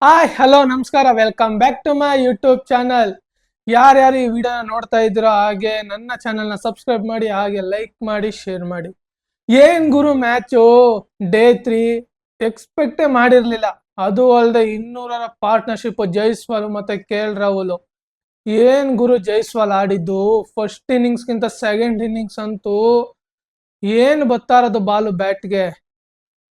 Hi hello ನಮಸ್ಕಾರ, welcome back to my YouTube channel. ಯಾರ್ಯಾರು ಈ ವಿಡಿಯೋನ ನೋಡ್ತಾ ಇದ್ದೀರೋ ಹಾಗೆ ನನ್ನ ಚಾನಲ್ನ ಸಬ್ಸ್ಕ್ರೈಬ್ ಮಾಡಿ, ಹಾಗೆ ಲೈಕ್ ಮಾಡಿ, ಶೇರ್ ಮಾಡಿ. ಏನ್ ಗುರು ಮ್ಯಾಚು ಡೇ 3 ಎಕ್ಸ್ಪೆಕ್ಟೇ ಮಾಡಿರ್ಲಿಲ್ಲ. ಅದು ಅಲ್ಲದೆ 200ರ ಪಾರ್ಟ್ನರ್ಶಿಪ್ ಜೈಸ್ವಾಲ್ ಮತ್ತೆ KL ರಾಹುಲ್. ಏನ್ ಗುರು ಜೈಸ್ವಾಲ್ ಆಡಿದ್ದು ಫಸ್ಟ್ ಇನ್ನಿಂಗ್ಸ್ಗಿಂತ ಸೆಕೆಂಡ್ ಇನ್ನಿಂಗ್ಸ್ ಅಂತೂ ಏನ್ ಬರ್ತಾ ಇರೋದು ಬಾಲು ಬ್ಯಾಟ್ಗೆ.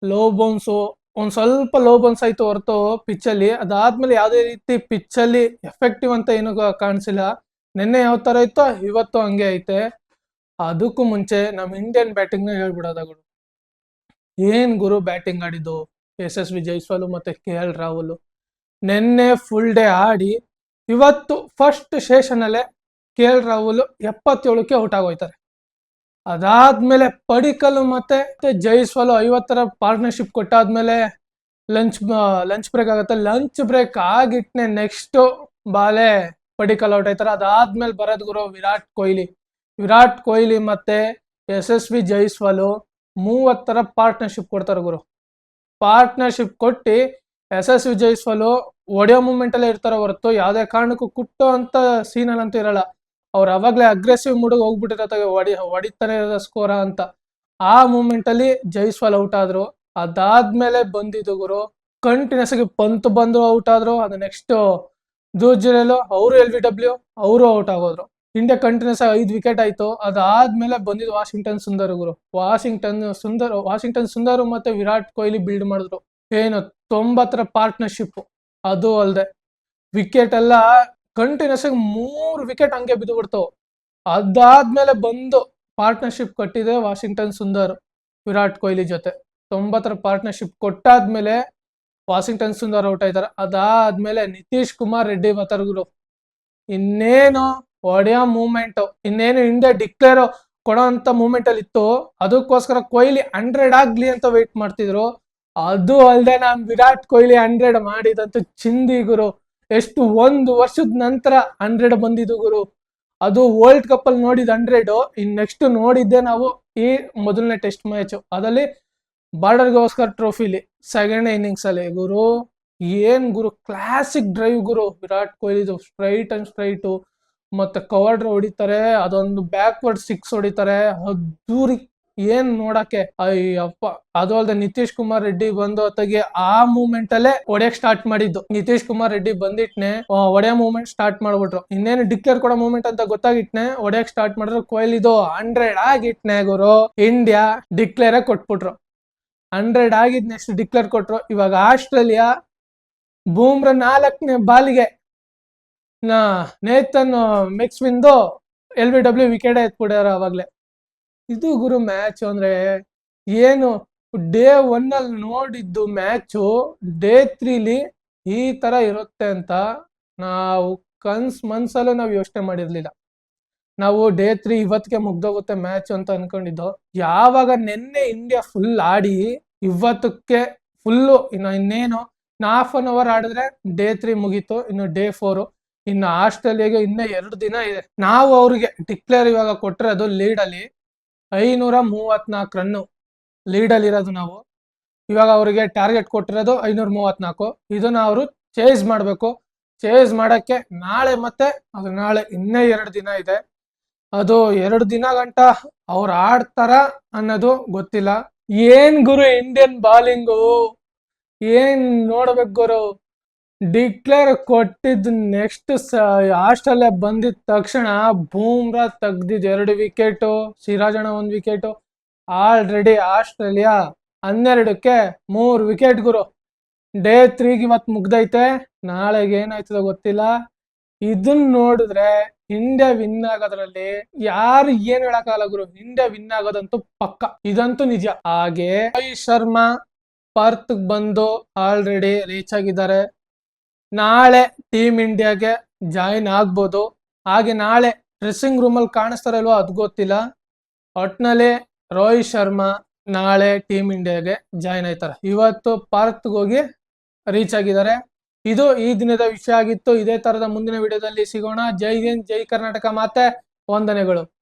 ಲೋ ಬೌನ್ಸು ಒಂದ್ ಸ್ವಲ್ಪ ಲೋ ಬೌನ್ಸ್ ಆಯ್ತು ಹೊರತು ಪಿಚ್ಚಲ್ಲಿ. ಅದಾದ್ಮೇಲೆ ಯಾವುದೇ ರೀತಿ ಪಿಚ್ಚಲ್ಲಿ ಎಫೆಕ್ಟಿವ್ ಅಂತ ಏನು ಕಾಣಿಸಿಲ್ಲ. ನಿನ್ನೆ ಯಾವ ತರ ಇತ್ತೋ ಇವತ್ತು ಹಂಗೆ ಐತೆ. ಅದಕ್ಕೂ ಮುಂಚೆ ನಮ್ ಇಂಡಿಯನ್ ಬ್ಯಾಟಿಂಗ್ ನ ಹೇಳ್ಬಿಡೋದಾಗಳು. ಏನ್ ಗುರು ಬ್ಯಾಟಿಂಗ್ ಆಡಿದ್ದು ಯಶಸ್ವಿ ಜೈಸ್ವಾಲ್ ಮತ್ತೆ KL ರಾಹುಲ್. ನಿನ್ನೆ ಫುಲ್ ಡೇ ಆಡಿ ಇವತ್ತು ಫಸ್ಟ್ ಸೆಷನ್ ಅಲ್ಲೇ KL ರಾಹುಲ್ 77ಕ್ಕೆ ಔಟ್ ಆಗೋಯ್ತಾರೆ. ಅದಾದ್ಮೇಲೆ ಪಡಿಕಲ್ ಮತ್ತೆ ಜೈಸ್ವಾಲ್ 50ರ ಪಾರ್ಟ್ನರ್ಶಿಪ್ ಕೊಟ್ಟಾದ್ಮೇಲೆ ಲಂಚ್ ಬ್ರೇಕ್ ಆಗುತ್ತೆ. ಲಂಚ್ ಬ್ರೇಕ್ ಆಗಿಟ್ನೆ ನೆಕ್ಸ್ಟ್ ಬಾಲೆ ಪಡಿಕಲ್ ಔಟ್ ಆಯ್ತಾರೆ. ಅದಾದ್ಮೇಲೆ ಬರೋದ್ ಗುರು ವಿರಾಟ್ ಕೊಹ್ಲಿ ಮತ್ತೆ ಯಶಸ್ವಿ ಜೈಸ್ವಾಲ್ 30ರ ಪಾರ್ಟ್ನರ್ಶಿಪ್ ಕೊಡ್ತಾರೆ ಗುರು. ಪಾರ್ಟ್ನರ್ಶಿಪ್ ಕೊಟ್ಟು ಯಶಸ್ವಿ ಜೈಸ್ವಾಲ್ ಒಡೆಯೋ ಮೂಮೆಂಟ್ ಅಲ್ಲೇ ಇರ್ತಾರ ಹೊರತು ಯಾವುದೇ ಕಾರಣಕ್ಕೂ ಕುಟ್ಟೋ ಅಂತ ಸೀನಲ್ಲಿ ಅಂತೂ ಇರಲ್ಲ. ಅವ್ರು ಅವಾಗ್ಲೇ ಅಗ್ರೆಸಿವ್ ಮೂಡ್ ಹೋಗ್ಬಿಟ್ಟಿರತ್ತೆ, ಹೊಡಿತಾನೆ ಇರೋದ ಸ್ಕೋರ ಅಂತ. ಆ ಮೂಮೆಂಟ್ ಅಲ್ಲಿ ಜೈಸ್ವಾಲ್ ಔಟ್ ಆದ್ರು. ಅದಾದ್ಮೇಲೆ ಬಂದಿದ್ದು ಗುರು ಕಂಟಿನ್ಯೂಸ್ ಆಗಿ ಪಂತ್ ಬಂದ್ರು ಔಟ್ ಆದ್ರು. ಅದು ನೆಕ್ಸ್ಟ್ ಜೂಜರೇಲು ಅವರು LBW ಅವರು ಔಟ್ ಆಗೋದ್ರು. ಇಂಡಿಯಾ ಕಂಟಿನ್ಯೂಸ್ ಆಗಿ 5 ವಿಕೆಟ್ ಆಯ್ತು. ಅದಾದ್ಮೇಲೆ ಬಂದಿದ್ದು ವಾಷಿಂಗ್ಟನ್ ಸುಂದರ್ ಗುರು. ವಾಷಿಂಗ್ಟನ್ ಸುಂದರ್ ಮತ್ತೆ ವಿರಾಟ್ ಕೊಹ್ಲಿ ಬಿಲ್ಡ್ ಮಾಡಿದ್ರು ಏನು 90ರ ಪಾರ್ಟ್ನರ್ಶಿಪ್. ಅದು ಅಲ್ದೆ ವಿಕೆಟ್ ಎಲ್ಲ ಕಂಟಿನ್ಯೂಸ್ ಆಗಿ 3 ವಿಕೆಟ್ ಹಂಗೆ ಬಿದ್ದು ಬಿಡ್ತಾವ. ಅದಾದ್ಮೇಲೆ ಬಂದು ಪಾರ್ಟ್ನರ್ಶಿಪ್ ಕೊಟ್ಟಿದೆ ವಾಷಿಂಗ್ಟನ್ ಸುಂದರ್ ವಿರಾಟ್ ಕೊಹ್ಲಿ ಜೊತೆ. 90ರ ಪಾರ್ಟ್ನರ್ಶಿಪ್ ಕೊಟ್ಟಾದ್ಮೇಲೆ ವಾಷಿಂಗ್ಟನ್ ಸುಂದರ್ ಔಟ್ ಆಯ್ತಾರೆ. ಅದಾದ್ಮೇಲೆ ನಿತೀಶ್ ಕುಮಾರ್ ರೆಡ್ಡಿ ಬರ್ತಾರ ಗುರು. ಇನ್ನೇನು ಒಡೆಯ ಮೂಮೆಂಟ್, ಇನ್ನೇನು ಇಂಡಿಯಾ ಡಿಕ್ಲೇರ್ ಕೊಡೋ ಅಂತ ಮೂಮೆಂಟ್ ಅಲ್ಲಿ ಇತ್ತು. ಅದಕ್ಕೋಸ್ಕರ ಕೊಹ್ಲಿ 100 ಆಗ್ಲಿ ಅಂತ ವೇಟ್ ಮಾಡ್ತಿದ್ರು. ಅದು ಅಲ್ದೆ ನಾನ್ ವಿರಾಟ್ ಕೊಹ್ಲಿ 100 ಮಾಡಿದಂತೂ ಚಿಂದಿ ಗುರು. ಎಷ್ಟು 1 ವರ್ಷದ ನಂತರ 100 ಬಂದಿದ್ದು ಗುರು. ಅದು ವರ್ಲ್ಡ್ ಕಪ್ ಅಲ್ಲಿ ನೋಡಿದ 100. ಇನ್ ನೆಕ್ಸ್ಟ್ ನೋಡಿದ್ದೆ ನಾವು ಈ ಮೊದಲನೇ ಟೆಸ್ಟ್ ಮ್ಯಾಚ್, ಅದಲ್ಲಿ ಬಾರ್ಡರ್ ಗವಾಸ್ಕರ್ ಟ್ರೋಫಿಲಿ ಸೆಕೆಂಡ್ ಇನ್ನಿಂಗ್ಸ್ ಅಲ್ಲಿ ಗುರು. ಏನ್ ಗುರು ಕ್ಲಾಸಿಕ್ ಡ್ರೈವ್ ಗುರು ವಿರಾಟ್ ಕೊಹ್ಲಿದು. ಸ್ಟ್ರೈಟ್ ಮತ್ತೆ ಕವರ್ ಹೊಡಿತಾರೆ, ಅದೊಂದು ಬ್ಯಾಕ್ವರ್ಡ್ 6 ಹೊಡಿತಾರೆ. ಅದ್ದೂರಿ ಏನ್ ನೋಡಕ್ಕೆ, ಅಯ್ಯಪ್ಪ. ಅದು ಅಲ್ದೆ ನಿತೀಶ್ ಕುಮಾರ್ ರೆಡ್ಡಿ ಬಂದು ಹೊತ್ತಿಗೆ ಆ ಮೂಮೆಂಟ್ ಅಲ್ಲೇ ಹೊಡೆಯಕ್ ಸ್ಟಾರ್ಟ್ ಮಾಡಿದ್ದು. ನಿತೀಶ್ ಕುಮಾರ್ ರೆಡ್ಡಿ ಬಂದಿಟ್ನೆ ಹೊಡೆಯ ಮೂಮೆಂಟ್ ಸ್ಟಾರ್ಟ್ ಮಾಡ್ಬಿಟ್ರು. ಇನ್ನೇನು ಡಿಕ್ಲೇರ್ ಕೊಡೋ ಮೂಮೆಂಟ್ ಅಂತ ಗೊತ್ತಾಗಿಟ್ನೆ ಹೊಡೆಯಕ್ ಸ್ಟಾರ್ಟ್ ಮಾಡಿದ್ರು. ಕೊಹ್ಲಿದು 100 ಆಗಿಟ್ನೆ ಗುರು. India declare ಕೊಟ್ಬಿಟ್ರು. 100 ಆಗಿದ್ ನೆಕ್ಸ್ಟ್ ಡಿಕ್ಲೇರ್ ಕೊಟ್ರು. ಇವಾಗ ಆಸ್ಟ್ರೇಲಿಯಾ ಬೂಮ್ರಾ 4ನೇ ಬಾಲಿಗೆ ನೇತನ್ ಮೆಕ್ಸ್ವಿನ್ದು LBW ವಿಕೆಟ್ ಎತ್ಬಿಡ್ಯಾರ ಅವಾಗ್ಲೆ. ಇದು ಗುರು ಮ್ಯಾಚ್ ಅಂದ್ರೆ ಏನು. ಡೇ 1 ಅಲ್ಲಿ ನೋಡಿದ್ದು ಮ್ಯಾಚು ಡೇ 3ಲಿ ಈ ತರ ಇರುತ್ತೆ ಅಂತ ನಾವು ಮನ್ಸಲ್ಲೂ ನಾವು ಯೋಚನೆ ಮಾಡಿರ್ಲಿಲ್ಲ. ನಾವು ಡೇ 3 ಇವತ್ತಿಗೆ ಮುಗ್ದೋಗುತ್ತೆ ಮ್ಯಾಚ್ ಅಂತ ಅನ್ಕೊಂಡಿದ್ದು. ಯಾವಾಗ ನಿನ್ನೆ ಇಂಡಿಯಾ ಫುಲ್ ಆಡಿ ಇವತ್ತಕ್ಕೆ ಫುಲ್ಲು ಇನ್ನೇನು ಹಾಫ್ ಅನ್ ಅವರ್ ಆಡಿದ್ರೆ ಡೇ 3 ಮುಗೀತು. ಇನ್ನು ಡೇ 4, ಇನ್ನು ಆಸ್ಟ್ರೇಲಿಯಾಗೆ ಇನ್ನ 2 ದಿನ ಇದೆ. ನಾವು ಅವ್ರಿಗೆ ಡಿಕ್ಲೇರ್ ಇವಾಗ ಕೊಟ್ರೆ ಅದು ಲೀಡ್ ಅಲ್ಲಿ 534 ರನ್ ಲೀಡ್ ಅಲ್ಲಿ ಇರೋದು ನಾವು. ಇವಾಗ ಅವರಿಗೆ ಟಾರ್ಗೆಟ್ ಕೊಟ್ಟಿರೋದು 534. ಇದನ್ನ ಅವರು ಚೇಸ್ ಮಾಡ್ಬೇಕು. ಚೇಸ್ ಮಾಡಕ್ಕೆ ನಾಳೆ ಮತ್ತೆ ಅದು ನಾಳೆ ಇನ್ನೇ 2 ದಿನ ಇದೆ. ಅದು 2 ದಿನ ಗಂಟ ಅವ್ರು ಆಡ್ತಾರ ಅನ್ನೋದು ಗೊತ್ತಿಲ್ಲ. ಏನ್ ಗುರು ಇಂಡಿಯನ್ ಬಾಲಿಂಗು, ಏನ್ ನೋಡ್ಬೇಕು ಗುರು. ಡಿಕ್ಲೇರ್ ಕೊಟ್ಟಿದ್ದು ನೆಕ್ಸ್ಟ್ ಆಸ್ಟ್ರೇಲಿಯಾ ಬಂದಿದ ತಕ್ಷಣ ಬೂಮ್ರಾ ತೆಗ್ದಿದ್ 2 ವಿಕೆಟ್, ಸಿರಾಜಣ್ಣ 1 ವಿಕೆಟ್. ಆಲ್ರೆಡಿ ಆಸ್ಟ್ರೇಲಿಯಾ 12ಕ್ಕೆ 3 ವಿಕೆಟ್ ಗುರು. ಡೇ 3 ಇವತ್ತು ಮುಗ್ದೈತೆ, ನಾಳೆಗೆ ಏನಾಯ್ತದ ಗೊತ್ತಿಲ್ಲ. ಇದನ್ನ ನೋಡಿದ್ರೆ ಇಂಡಿಯಾ ವಿನ್ ಆಗೋದ್ರಲ್ಲಿ ಯಾರು ಏನ್ ಹೇಳಕ್ಕಾಗಲ್ಲ ಗುರು. ಇಂಡಿಯಾ ವಿನ್ ಆಗೋದಂತೂ ಪಕ್ಕ, ಇದಂತೂ ನಿಜ. ಹಾಗೆ ರೋಹಿತ್ ಶರ್ಮಾ ಪರ್ತ್ ಬಂದು ಆಲ್ರೆಡಿ ರೀಚ್ ಆಗಿದ್ದಾರೆ. ನಾಳೆ ಟೀಮ್ ಇಂಡಿಯಾಗೆ ಜಾಯಿನ್ ಆಗ್ಬೋದು. ಹಾಗೆ ನಾಳೆ ಡ್ರೆಸ್ಸಿಂಗ್ ರೂಮ್ ಅಲ್ಲಿ ಕಾಣಿಸ್ತಾರ ಇಲ್ವೋ ಅದು ಗೊತ್ತಿಲ್ಲ. ಒಟ್ನಲ್ಲಿ ರೋಹಿತ್ ಶರ್ಮಾ ನಾಳೆ ಟೀಮ್ ಇಂಡಿಯಾಗೆ ಜಾಯಿನ್ ಆಯ್ತಾರೆ. ಇವತ್ತು ಪಾರ್ಕ್ ಹೋಗಿ ರೀಚ್ ಆಗಿದ್ದಾರೆ. ಇದು ಈ ದಿನದ ವಿಷಯ ಆಗಿತ್ತು. ಇದೇ ತರದ ಮುಂದಿನ ವಿಡಿಯೋದಲ್ಲಿ ಸಿಗೋಣ. ಜೈ ಹಿಂದ್, ಜೈ ಕರ್ನಾಟಕ, ಮತ್ತೆ ವಂದನೆಗಳು.